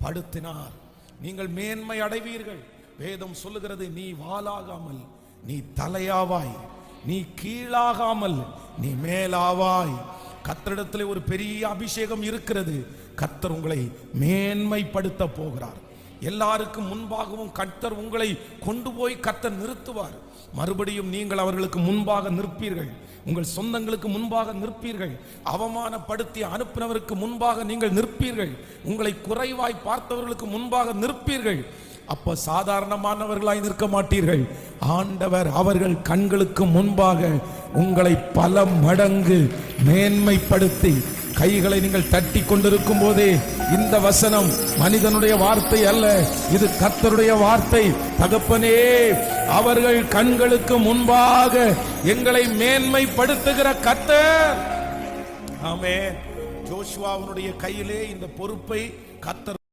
படுத்தினார். நீங்கள் மேன்மை அடைவீர்கள். வேதம் சொல்லுகிறது, நீ வாளாகாமல் நீ தலையாவாய், நீ கீழாகாமல் நீ மேலாவாய். கர்த்தரிடத்திலே ஒரு பெரிய அபிஷேகம் இருக்கிறது. கர்த்தர் உங்களை மேன்மைப்படுத்த போகிறார். எல்லாருக்கும் முன்பாகவும் கர்த்தர் உங்களை கொண்டு போய் கர்த்தர் நிறுத்துவார். மறுபடியும் நீங்கள் அவர்களுக்கு முன்பாக நிற்பீர்கள். உங்கள் சொந்தங்களுக்கு முன்பாக நிற்பீர்கள். அவமானப்படுத்தி அனுப்பினவருக்கு முன்பாக நீங்கள் நிற்பீர்கள். உங்களை குறைவாய் பார்த்தவர்களுக்கு முன்பாக நிற்பீர்கள். அப்ப சாதாரணமானவர்களாய் நிற்க மாட்டீர்கள். ஆண்டவர் அவர்கள் கண்களுக்கு முன்பாக உங்களை பல மடங்கு மேன்மைப்படுத்தி, கைகளை நீங்கள் தட்டி கொண்டிருக்கும் போதே, இந்த வசனம் மனிதனுடைய வார்த்தை அல்ல, இது கர்த்தருடைய வார்த்தை. தகப்பனே, அவர்கள் கண்களுக்கு முன்பாக எங்களை மேன்மைப்படுத்துகிற கர்த்தர். ஆமென். ஜோஷுவாவுடைய கையிலே இந்த பொறுப்பை கர்த்தர்